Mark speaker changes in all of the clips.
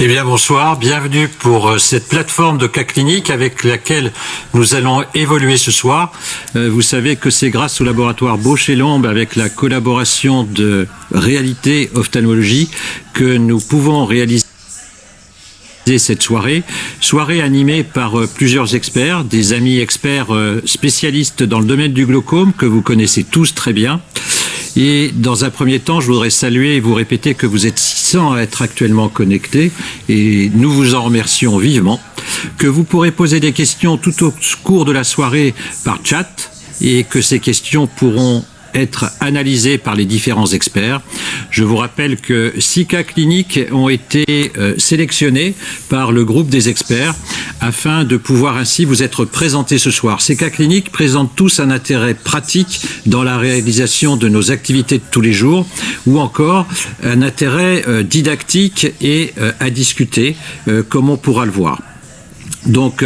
Speaker 1: Eh bien bonsoir, bienvenue pour cette plateforme de cas cliniques avec laquelle nous allons évoluer ce soir. Vous savez que c'est grâce au laboratoire Bausch & Lomb avec la collaboration de Réalité Ophtalmologie que nous pouvons réaliser cette soirée animée par plusieurs experts, des amis experts spécialistes dans le domaine du glaucome que vous connaissez tous très bien. Et dans un premier temps, je voudrais saluer et vous répéter que vous êtes 600 à être actuellement connectés et nous vous en remercions vivement, que vous pourrez poser des questions tout au cours de la soirée par chat et que ces questions pourront être analysées par les différents experts. Je vous rappelle que 6 cas cliniques ont été sélectionnés par le groupe des experts afin de pouvoir ainsi vous être présentés ce soir. Ces cas cliniques présentent tous un intérêt pratique dans la réalisation de nos activités de tous les jours ou encore un intérêt didactique et à discuter comme on pourra le voir. Donc,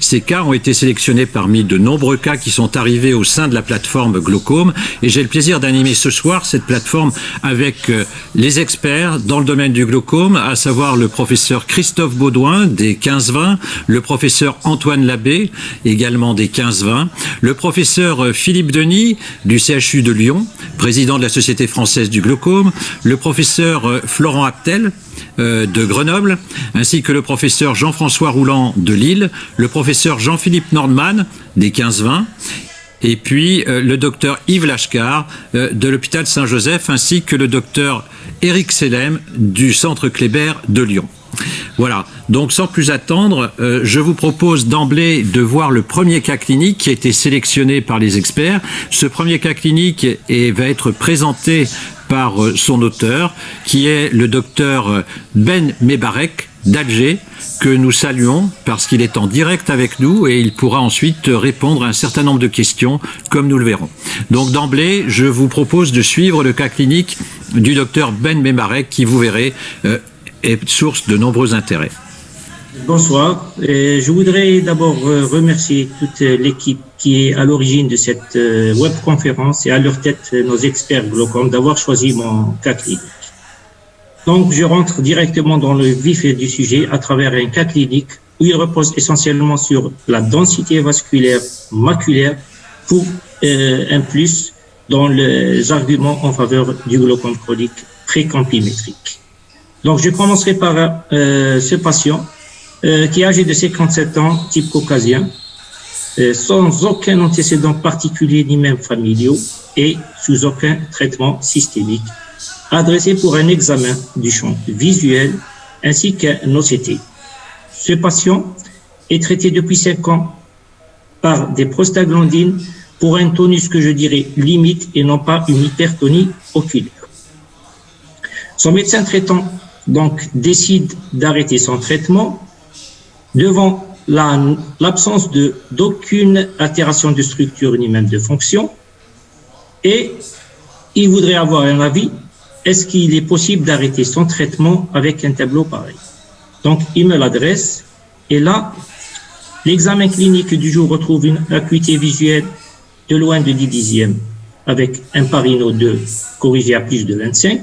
Speaker 1: ces cas ont été sélectionnés parmi de nombreux cas qui sont arrivés au sein de la plateforme Glaucome et j'ai le plaisir d'animer ce soir cette plateforme avec les experts dans le domaine du glaucome, à savoir le professeur Christophe Baudouin des 15-20, le professeur Antoine Labbé également des 15-20, le professeur Philippe Denis du CHU de Lyon, président de la Société française du glaucome, le professeur Florent Aptel de Grenoble, ainsi que le professeur Jean-François Rouland de Lille, le professeur Jean-Philippe Nordman des 15-20, et puis le docteur Yves Lachkar de l'hôpital Saint-Joseph, ainsi que le docteur Éric Sellem du Centre Kléber de Lyon. Voilà, donc sans plus attendre, je vous propose d'emblée de voir le premier cas clinique qui a été sélectionné par les experts. Ce premier cas clinique va être présenté par son auteur, qui est le docteur Ben Mebarek d'Alger, que nous saluons parce qu'il est en direct avec nous et il pourra ensuite répondre à un certain nombre de questions, comme nous le verrons. Donc d'emblée, je vous propose de suivre le cas clinique du docteur Ben Mebarek, qui, vous verrez, est source de nombreux intérêts.
Speaker 2: Bonsoir. Je voudrais d'abord remercier toute l'équipe qui est à l'origine de cette webconférence et à leur tête nos experts glaucome d'avoir choisi mon cas clinique. Donc, je rentre directement dans le vif du sujet à travers un cas clinique où il repose essentiellement sur la densité vasculaire maculaire pour un plus dans les arguments en faveur du glaucome chronique précampymétrique. Donc, je commencerai par ce patient qui est âgé de 57 ans, type caucasien, sans aucun antécédent particulier ni même familiaux et sous aucun traitement systémique, adressé pour un examen du champ visuel ainsi qu'un OCT. Ce patient est traité depuis 5 ans par des prostaglandines pour un tonus que je dirais limite et non pas une hypertonie oculaire. Son médecin traitant donc décide d'arrêter son traitement devant l'absence d'aucune altération de structure ni même de fonction, et il voudrait avoir un avis, est-ce qu'il est possible d'arrêter son traitement avec un tableau pareil? Donc il me l'adresse, et là, l'examen clinique du jour retrouve une acuité visuelle de loin de 10 dixièmes, avec un Pareto 2 corrigé à plus de 25.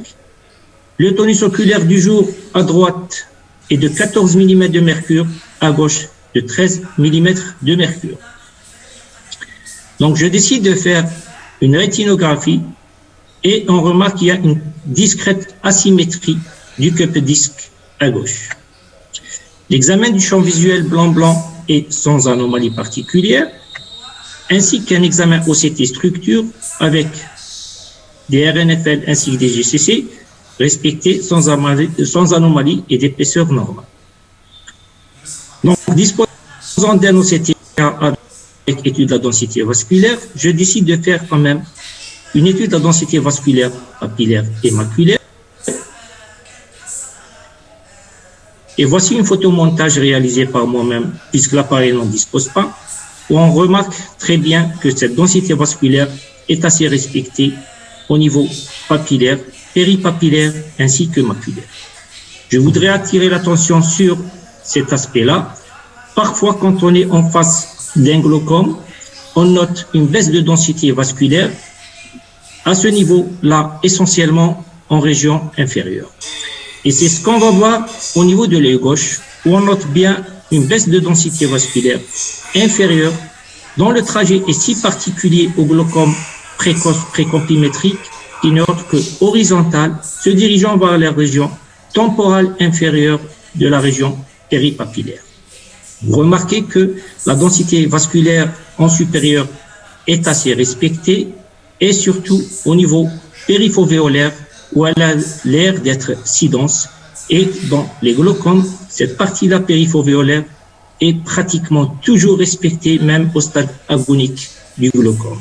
Speaker 2: Le tonus oculaire du jour à droite est de 14 mm de mercure, à gauche de 13 mm de mercure. Donc je décide de faire une rétinographie et on remarque qu'il y a une discrète asymétrie du cup disc à gauche. L'examen du champ visuel blanc-blanc est sans anomalie particulière, ainsi qu'un examen OCT structure avec des RNFL ainsi que des GCC respectés sans anomalie et d'épaisseur normale. Donc, disposant d'un OCT avec étude de la densité vasculaire, je décide de faire quand même une étude de la densité vasculaire, papillaire et maculaire. Et voici une photomontage réalisée par moi-même, puisque l'appareil n'en dispose pas, où on remarque très bien que cette densité vasculaire est assez respectée au niveau papillaire, péripapillaire ainsi que maculaire. Je voudrais attirer l'attention sur cet aspect-là. Parfois, quand on est en face d'un glaucome, on note une baisse de densité vasculaire à ce niveau-là, essentiellement en région inférieure. Et c'est ce qu'on va voir au niveau de l'œil gauche, où on note bien une baisse de densité vasculaire inférieure, dont le trajet est si particulier au glaucome précoce précomplimétrique qui n'est autre que horizontal, se dirigeant vers la région temporale inférieure de la région péripapillaire. Vous remarquez que la densité vasculaire en supérieur est assez respectée et surtout au niveau périfovéolaire où elle a l'air d'être si dense. Et dans les glaucomes, cette partie-là périfovéolaire est pratiquement toujours respectée même au stade agonique du glaucome.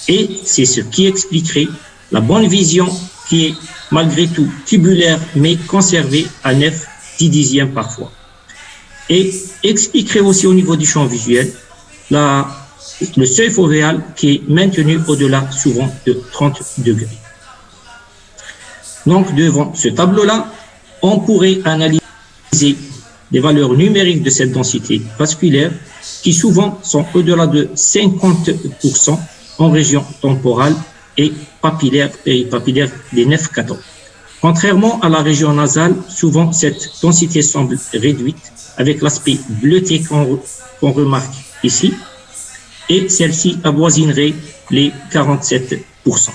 Speaker 2: Et c'est ce qui expliquerait la bonne vision qui est malgré tout tubulaire mais conservée à 9/10 dixièmes parfois. Et expliquerait aussi au niveau du champ visuel le seuil fovéal qui est maintenu au-delà souvent de 30 degrés. Donc devant ce tableau-là, on pourrait analyser des valeurs numériques de cette densité vasculaire qui souvent sont au-delà de 50% en région temporale et papillaire, péripapillaire des nefs catons. Contrairement à la région nasale, souvent cette densité semble réduite avec l'aspect bleuté qu'on remarque ici et celle-ci avoisinerait les 47%.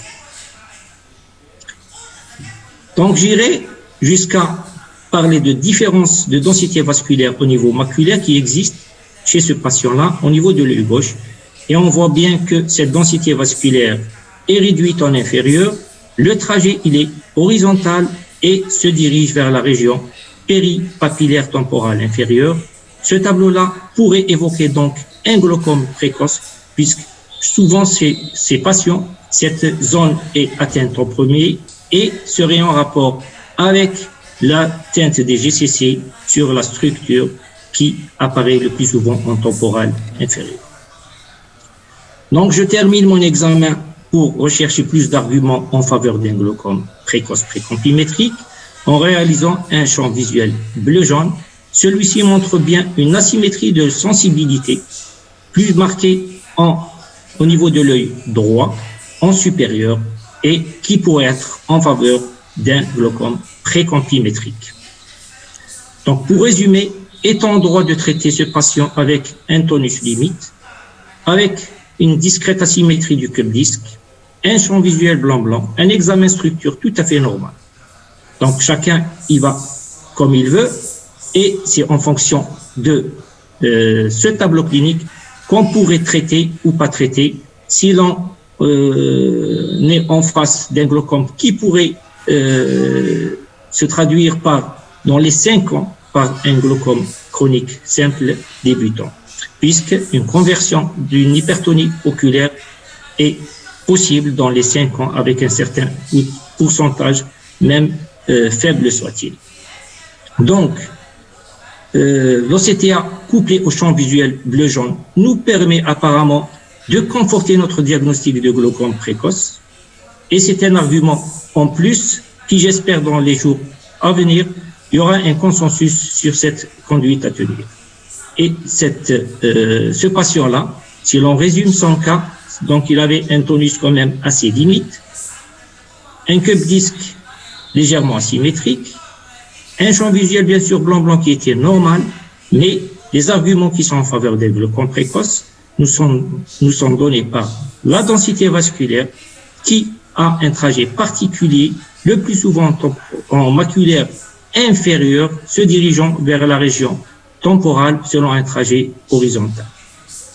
Speaker 2: Donc j'irai jusqu'à parler de différences de densité vasculaire au niveau maculaire qui existent chez ce patient-là au niveau de l'œil gauche. Et on voit bien que cette densité vasculaire est réduite en inférieur. Le trajet, il est horizontal et se dirige vers la région péripapillaire temporale inférieure. Ce tableau-là pourrait évoquer donc un glaucome précoce puisque souvent ces patients, cette zone est atteinte en premier et serait en rapport avec l'atteinte des GCC sur la structure qui apparaît le plus souvent en temporale inférieure. Donc, je termine mon examen pour rechercher plus d'arguments en faveur d'un glaucome précoce précomplimétrique en réalisant un champ visuel bleu-jaune. Celui-ci montre bien une asymétrie de sensibilité plus marquée au niveau de l'œil droit en supérieur et qui pourrait être en faveur d'un glaucome précomplimétrique. Donc, pour résumer, est-on en droit de traiter ce patient avec un tonus limite, avec une discrète asymétrie du cube disque, un champ visuel blanc-blanc, un examen structure tout à fait normal. Donc, chacun y va comme il veut et c'est en fonction de ce tableau clinique qu'on pourrait traiter ou pas traiter si l'on est en face d'un glaucome qui pourrait se traduire dans les 5 ans, par un glaucome chronique simple débutant, puisque une conversion d'une hypertonie oculaire est possible dans les 5 ans avec un certain pourcentage, même faible soit-il. Donc, l'OCTA couplé au champ visuel bleu-jaune nous permet apparemment de conforter notre diagnostic de glaucome précoce et c'est un argument en plus qui, j'espère, dans les jours à venir, il y aura un consensus sur cette conduite à tenir. Et ce patient-là, si l'on résume son cas, donc il avait un tonus quand même assez limite, un cube disque légèrement asymétrique, un champ visuel bien sûr blanc-blanc qui était normal, mais les arguments qui sont en faveur des glaucomes précoces nous sont donnés par la densité vasculaire qui a un trajet particulier, le plus souvent en maculaire inférieur, se dirigeant vers la région temporale selon un trajet horizontal.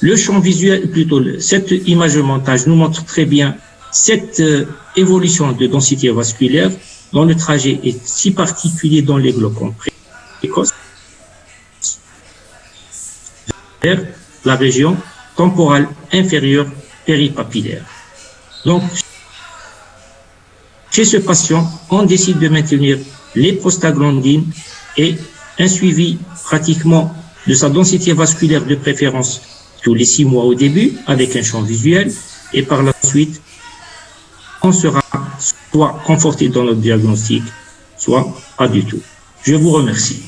Speaker 2: Le champ visuel, plutôt cette image de montage nous montre très bien cette évolution de densité vasculaire dont le trajet est si particulier dans les glaucomes précoces vers la région temporale inférieure péripapillaire. Donc, chez ce patient, on décide de maintenir les prostaglandines et un suivi pratiquement de sa densité vasculaire de préférence tous les 6 mois au début avec un champ visuel et par la suite, on sera soit conforté dans notre diagnostic, soit pas du tout. Je vous remercie.